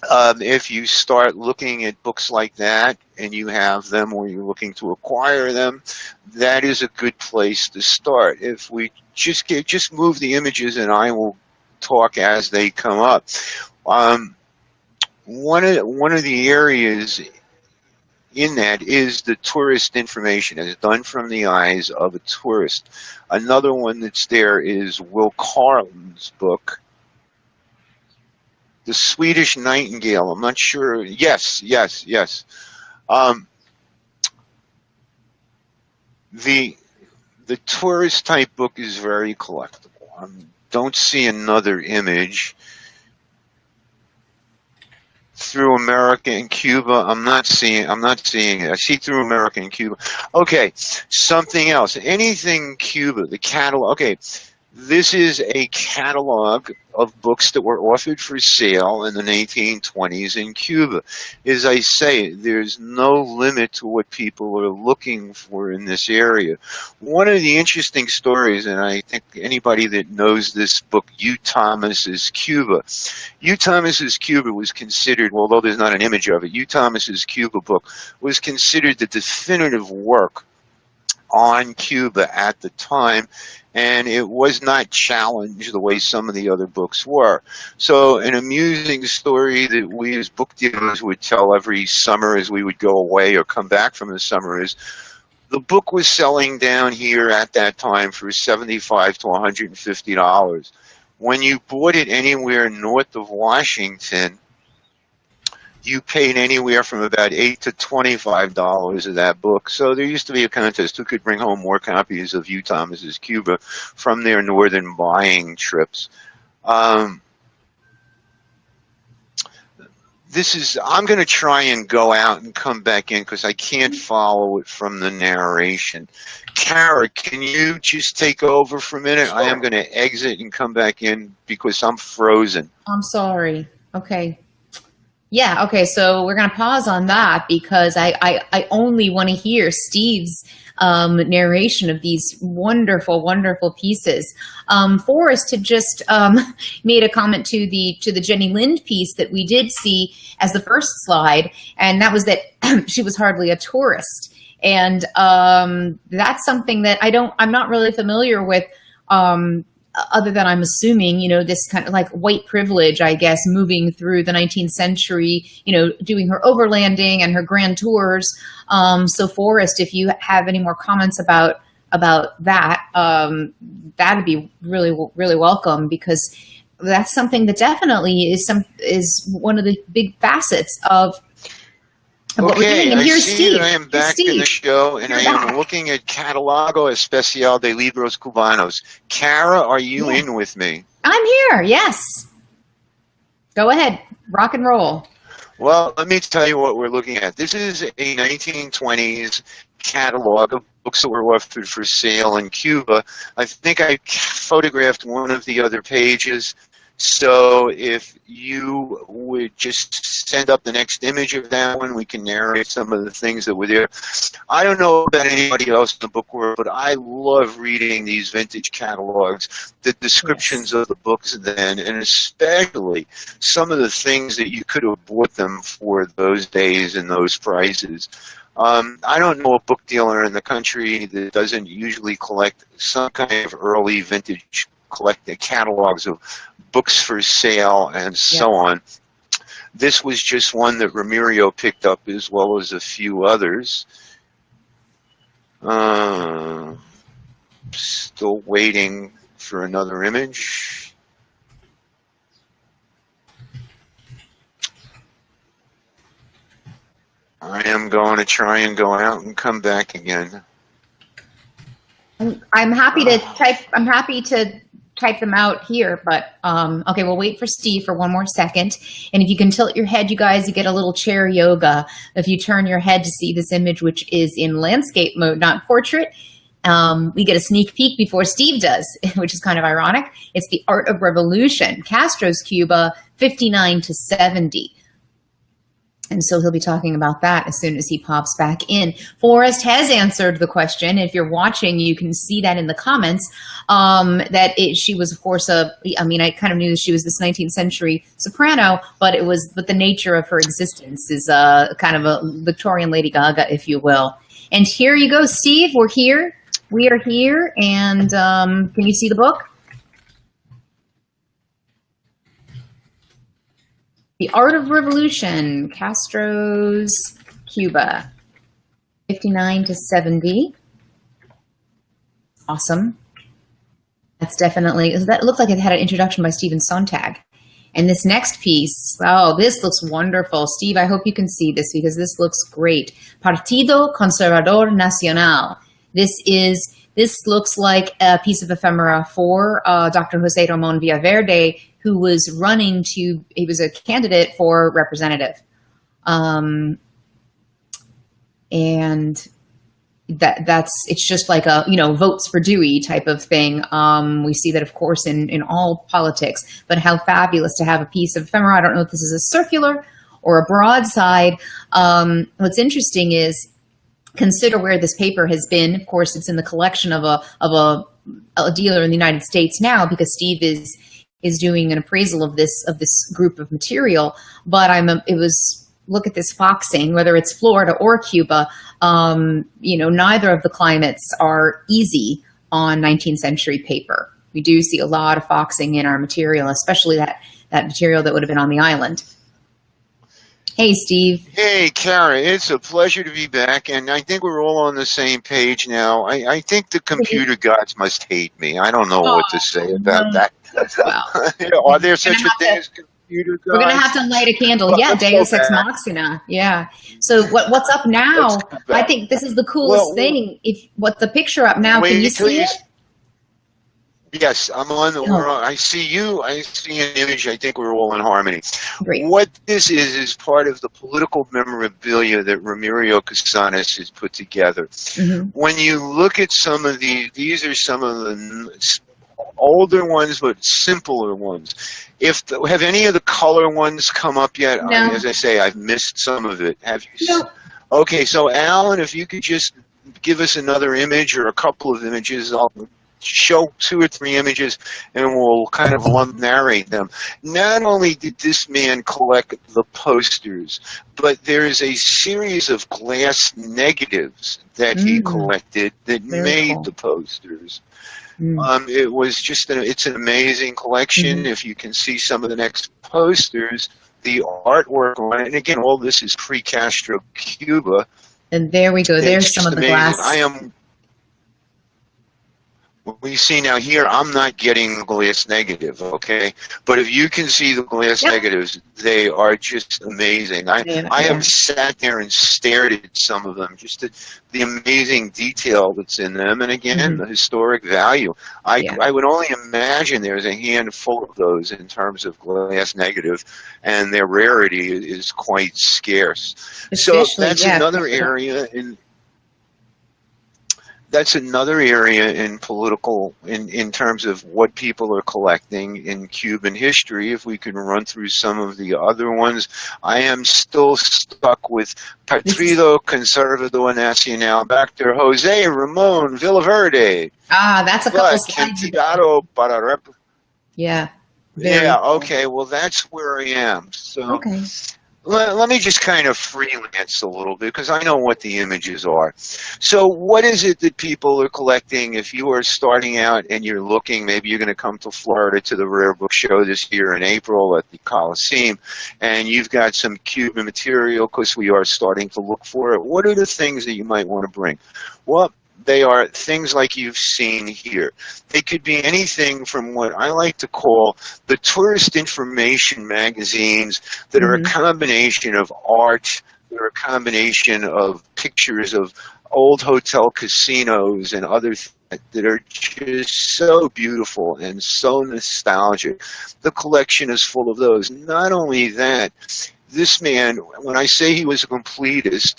If you start looking at books like that and you have them or you're looking to acquire them, that is a good place to start. If we just move the images and I will talk as they come up. One of the areas in that is the tourist information as done from the eyes of a tourist. Another one that's there is Will Carleton's book, The Swedish Nightingale. I'm not sure. Yes. The tourist type book is very collectible. Don't see another image. Through America and Cuba, I'm not seeing it. I see Through America and Cuba. Okay, something else. Anything Cuba, the catalog. Okay, this is a catalog of books that were offered for sale in the 1920s in Cuba. As I say, there's no limit to what people are looking for in this area. One of the interesting stories, and I think anybody that knows this book, U. Thomas's Cuba. U. Thomas's Cuba was considered, although there's not an image of it, U. Thomas's Cuba book was considered the definitive work on Cuba at the time, and it was not challenged the way some of the other books were. So an amusing story that we as book dealers would tell every summer as we would go away or come back from the summer is the book was selling down here at that time for $75 to $150. When you bought it anywhere north of Washington, you paid anywhere from about $8 to $25 of that book. So there used to be a contest who could bring home more copies of U. Thomas's Cuba from their northern buying trips. I'm going to try and go out and come back in because I can't follow it from the narration. Kara, can you just take over for a minute? Sure. I am going to exit and come back in because I'm frozen. I'm sorry. Okay. Yeah, okay, so we're going to pause on that because I only want to hear Steve's narration of these wonderful, wonderful pieces. Forrest had just made a comment to the Jenny Lind piece that we did see as the first slide, and that was that she was hardly a tourist. And that's something that I'm not really familiar with, other than I'm assuming, this kind of like white privilege, I guess, moving through the 19th century, doing her overlanding and her grand tours. So Forrest, if you have any more comments about that, that'd be really, really welcome, because that's something that definitely is one of the big facets of what we're doing. And I here's see Steve. that I am back in the show, and I am looking at Catalogo Especial de Libros Cubanos. Kara, are you in with me? I'm here, yes. Go ahead, rock and roll. Well, let me tell you what we're looking at. This is a 1920s catalog of books that were offered for sale in Cuba. I think I photographed one of the other pages. So if you would just send up the next image of that one, we can narrate some of the things that were there. I don't know about anybody else in the book world, but I love reading these vintage catalogs, the descriptions of the books then, and especially some of the things that you could have bought them for those days and those prices. I don't know a book dealer in the country that doesn't usually collect some kind of early vintage catalogs of books for sale and so on. This was just one that Ramirio picked up, as well as a few others. Still waiting for another image. I am going to try and go out and come back again. I'm happy to type. I'm happy to type them out here, but okay, we'll wait for Steve for one more second. And if you can tilt your head, you guys, you get a little chair yoga. If you turn your head to see this image, which is in landscape mode, not portrait, we get a sneak peek before Steve does, which is kind of ironic. It's The Art of Revolution, Castro's Cuba, 59 to 70. And so he'll be talking about that as soon as he pops back in. Forrest has answered the question. If you're watching, you can see that in the comments, she was, of course, I kind of knew that she was this 19th century soprano, but the nature of her existence is kind of a Victorian Lady Gaga, if you will. And here you go, Steve. We're here. We are here. And can you see the book? The Art of Revolution, Castro's Cuba, 59 to 70. Awesome. That looked like it had an introduction by Stephen Sontag. And this next piece, oh, this looks wonderful. Steve, I hope you can see this because this looks great. Partido Conservador Nacional. This looks like a piece of ephemera for Dr. Jose Ramon Villaverde, who was he was a candidate for representative. And it's just like a, votes for Dewey type of thing. We see that, of course, in all politics, but how fabulous to have a piece of ephemera. I don't know if this is a circular or a broadside. What's interesting is, consider where this paper has been. Of course, it's in the collection of a dealer in the United States now, because Steve is doing an appraisal of this group of material. But look at this foxing, whether it's Florida or Cuba. Neither of the climates are easy on 19th century paper. We do see a lot of foxing in our material, especially that material that would have been on the island. Hey, Steve. Hey, Kara. It's a pleasure to be back, and I think we're all on the same page now. I think the computer gods must hate me. I don't know what to say about that. Well, are there such a thing as computer gods? We're going to have to light a candle. Yeah, Deus Ex Machina. Yeah. So what's up now? I think this is the coolest thing. What the picture up now, can you see it? Yes, I'm on the. I see you. I see an image. I think we're all in harmony. Great. What this is part of the political memorabilia that Ramiro Casanes has put together. When you look at some of these are some of the older ones, but simpler ones. Have any of the color ones come up yet? No. As I say, I've missed some of it. Have you? No. Okay, so Alan, if you could just give us another image or a couple of images, I'll show 2 or 3 images and we'll kind of narrate them. Not only did this man collect the posters, but there is a series of glass negatives that he collected that made the posters. It was just it's an amazing collection. If you can see some of the next posters, the artwork on it, and again, all this is pre-Castro Cuba. And there we go. There's some of the glass. What you see now here, I'm not getting the glass negative, okay? But if you can see the glass negatives, they are just amazing. I have sat there and stared at some of them, just the amazing detail that's in them, and again, the historic value. I would only imagine there's a handful of those in terms of glass negative, and their rarity is quite scarce. Especially, so that's another area in... That's another area in political, in terms of what people are collecting in Cuban history. If we can run through some of the other ones, I am still stuck with Partido Conservador Nacional, Dr. Jose Ramon Villaverde. That's a couple slides. Yeah. Yeah, okay, well, that's where I am. So. Okay. Let me just kind of freelance a little bit because I know what the images are. So what is it that people are collecting? If you are starting out and you're looking, maybe you're going to come to Florida to the Rare Book Show this year in April at the Coliseum, and you've got some Cuban material because we are starting to look for it. What are the things that you might want to bring? Well, they are things like you've seen here. They could be anything from what I like to call the tourist information magazines that are a combination of art, that are a combination of pictures of old hotel casinos and other things that are just so beautiful and so nostalgic. The collection is full of those. Not only that, this man, when I say he was a completist,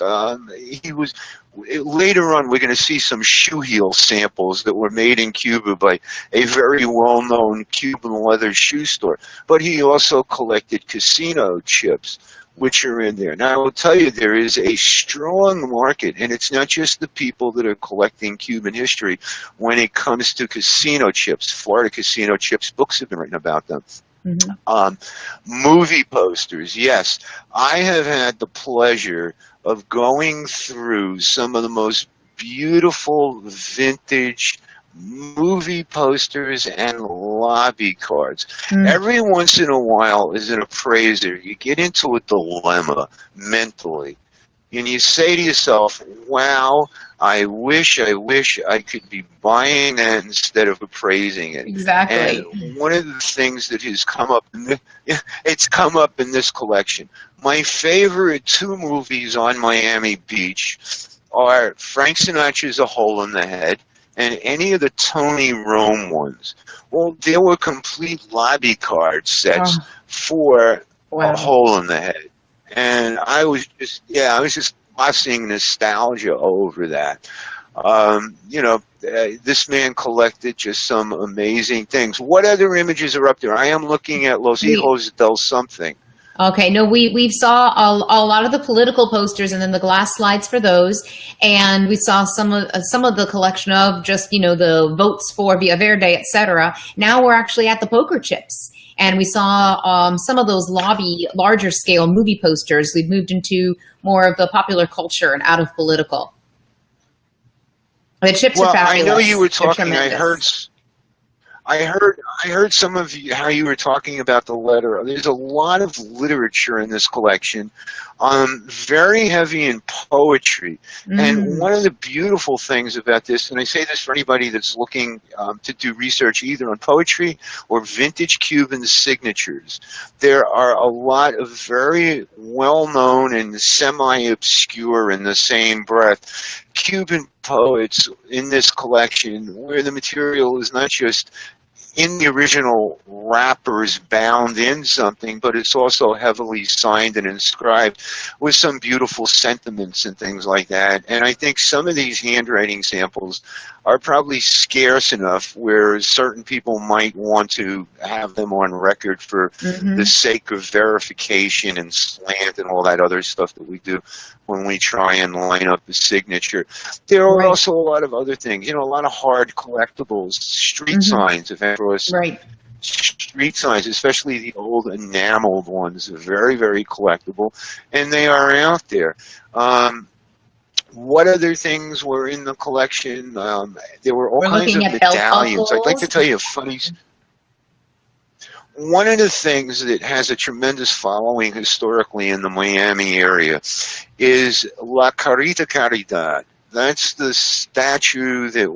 he was... Later on, we're going to see some shoe heel samples that were made in Cuba by a very well-known Cuban leather shoe store. But he also collected casino chips, which are in there. Now, I will tell you, there is a strong market, and it's not just the people that are collecting Cuban history when it comes to casino chips. Florida casino chips, books have been written about them. Movie posters, yes. I have had the pleasure of going through some of the most beautiful vintage movie posters and lobby cards. Every once in a while, as an appraiser, you get into a dilemma mentally. And you say to yourself, wow, I wish I could be buying that instead of appraising it. Exactly. And one of the things that has come up, it's come up in this collection. My favorite 2 movies on Miami Beach are Frank Sinatra's A Hole in the Head and any of the Tony Rome ones. Well, there were complete lobby card sets for A Hole in the Head. And I was just busting nostalgia over that. This man collected just some amazing things. What other images are up there? I am looking at Los Hijos del Something. Okay, no, we saw a lot of the political posters and then the glass slides for those, and we saw some of the collection of just the votes for Villaverde, etc. Now we're actually at the poker chips. And we saw some of those larger scale movie posters. We've moved into more of the popular culture and out of political. The chips are fabulous. I know you were talking. I heard some of you, how you were talking about the letter. There's a lot of literature in this collection, very heavy in poetry. And one of the beautiful things about this, and I say this for anybody that's looking to do research either on poetry or vintage Cuban signatures, there are a lot of very well-known and semi-obscure in the same breath Cuban poets in this collection, where the material is not just in the original wrappers bound in something, but it's also heavily signed and inscribed with some beautiful sentiments and things like that. And I think some of these handwriting samples are probably scarce enough where certain people might want to have them on record for the sake of verification and slant and all that other stuff that we do when we try and line up a signature. There are also a lot of other things, a lot of hard collectibles, street signs, if ever was street signs, especially the old enameled ones, are very, very collectible, and they are out there. What other things were in the collection? There were all kinds of medallions. I'd like to tell you a funny. One of the things that has a tremendous following historically in the Miami area is La Carita Caridad. That's the statue that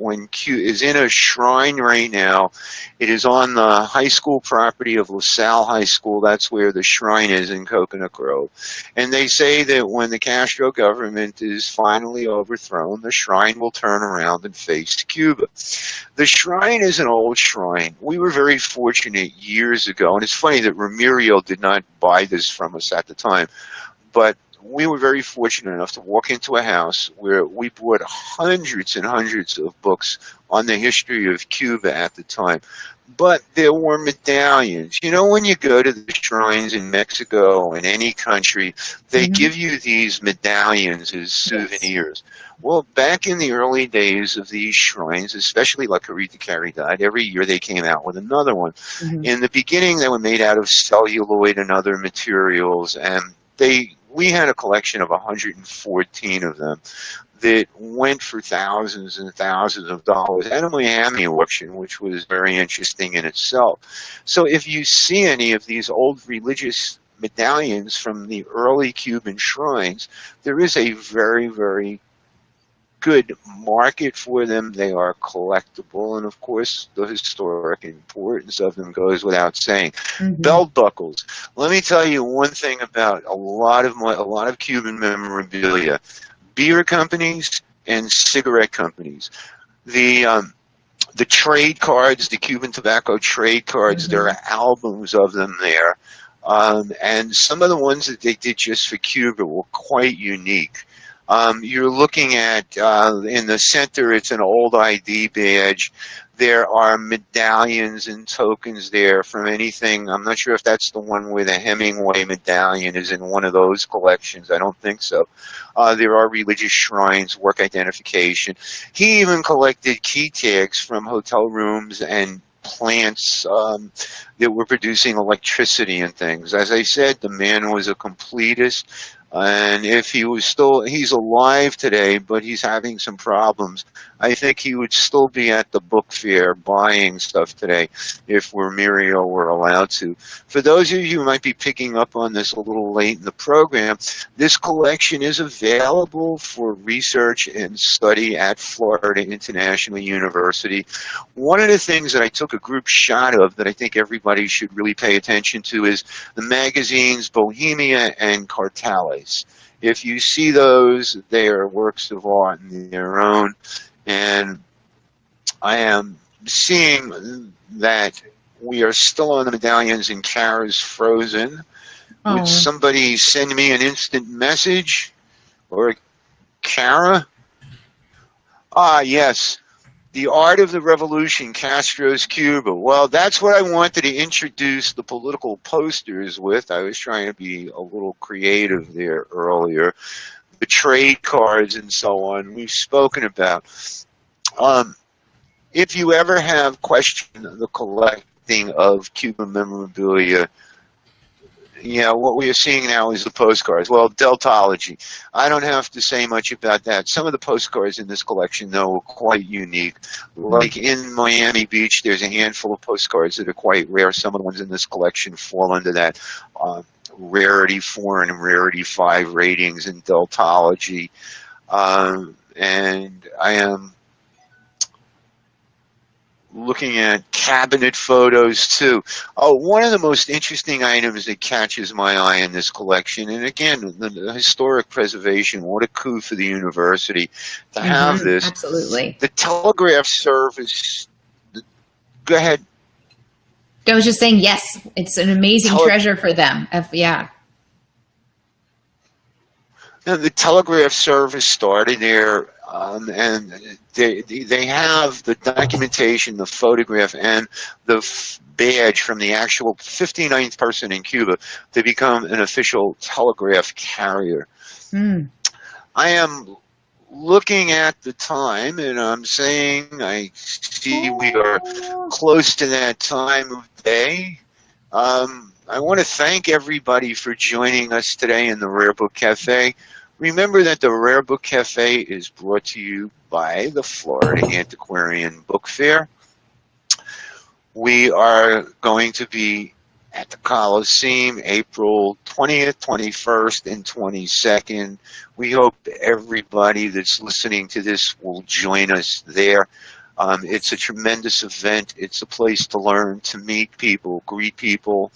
is in a shrine right now. It is on the high school property of LaSalle High School. That's where the shrine is in Coconut Grove. And they say that when the Castro government is finally overthrown, the shrine will turn around and face Cuba. The shrine is an old shrine. We were very fortunate years ago, and it's funny that Ramiro did not buy this from us at the time, but we were very fortunate enough to walk into a house where we bought hundreds and hundreds of books on the history of Cuba at the time. But there were medallions. When you go to the shrines in Mexico and any country, they give you these medallions as souvenirs. Well, back in the early days of these shrines, especially La Carita Caridad, every year they came out with another one. In the beginning, they were made out of celluloid and other materials, and we had a collection of 114 of them that went for thousands and thousands of dollars at a Miami auction, which was very interesting in itself. So if you see any of these old religious medallions from the early Cuban shrines, there is a very, very good market for them. They are collectible, and of course the historic importance of them goes without saying. Belt buckles. Let me tell you one thing about a lot of Cuban memorabilia: beer companies and cigarette companies. The trade cards, the Cuban tobacco trade cards, there are albums of them there, and some of the ones that they did just for Cuba were quite unique. You're looking at, in the center, it's an old ID badge. There are medallions and tokens there from anything. I'm not sure if that's the one where the Hemingway medallion is in one of those collections. I don't think so. There are religious shrines, work identification. He even collected key tags from hotel rooms and plants that were producing electricity and things. As I said, the man was a completist. And if he's alive today, but he's having some problems, I think he would still be at the book fair buying stuff today if Ramiro were allowed to. For those of you who might be picking up on this a little late in the program, this collection is available for research and study at Florida International University. One of the things that I took a group shot of that I think everybody should really pay attention to is the magazines Bohemia and Cartales. If you see those, they are works of art in their own. And I am seeing that we are still on the medallions in Kara's Frozen. Would somebody send me an instant message? Or Kara? Yes. The Art of the Revolution, Castro's Cuba. Well, that's what I wanted to introduce the political posters with. I was trying to be a little creative there earlier. The trade cards and so on we've spoken about. If you ever have questioned the collecting of Cuban memorabilia, what we are seeing now is the postcards. Well, Deltology. I don't have to say much about that. Some of the postcards in this collection, though, are quite unique. Like in Miami Beach, there's a handful of postcards that are quite rare. Some of the ones in this collection fall under that Rarity 4 and Rarity 5 ratings in Deltology. And I am looking at cabinet photos too. One of the most interesting items that catches my eye in this collection, and again, the historic preservation, what a coup for the university to have this. Absolutely. The telegraph service, go ahead. I was just saying, yes, it's an amazing treasure for them. Yeah. The telegraph service started there, and they have the documentation, the photograph, and the badge from the actual 59th person in Cuba to become an official telegraph carrier. I am looking at the time, and I'm saying I see we are close to that time of day. I want to thank everybody for joining us today in the Rare Book Cafe. Remember that the Rare Book Cafe is brought to you by the Florida Antiquarian Book Fair. We are going to be at the Coliseum April 20th, 21st, and 22nd. We hope everybody that's listening to this will join us there. It's a tremendous event. It's a place to learn, to meet people, greet people.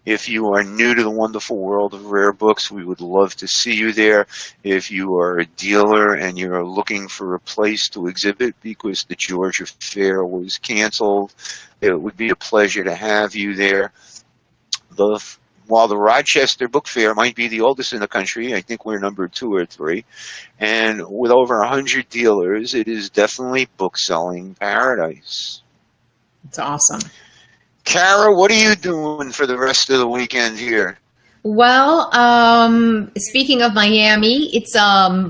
If you are new to the wonderful world of rare books, we would love to see you there. If you are a dealer and you're looking for a place to exhibit because the Georgia Fair was canceled, it would be a pleasure to have you there. While the Rochester Book Fair might be the oldest in the country, I think we're number 2 or 3, and with over 100 dealers, it is definitely book-selling paradise. It's awesome. Kara, what are you doing for the rest of the weekend here? Well, speaking of Miami, it's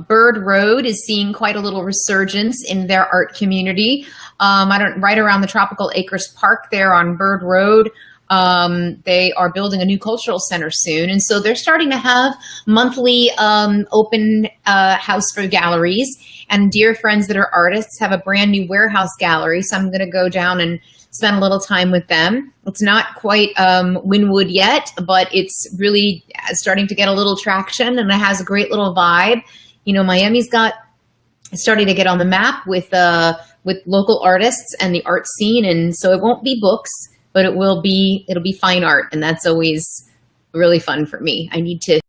Bird Road is seeing quite a little resurgence in their art community. Right around the Tropical Acres Park there on Bird Road. They are building a new cultural center soon, and so they're starting to have monthly open house for galleries. And dear friends that are artists have a brand new warehouse gallery, so I'm going to go down and spend a little time with them. It's not quite Wynwood yet, but it's really starting to get a little traction, and it has a great little vibe. You know, Miami's starting to get on the map with local artists and the art scene, and so it won't be books, but it'll be fine art, and that's always really fun for me. I need to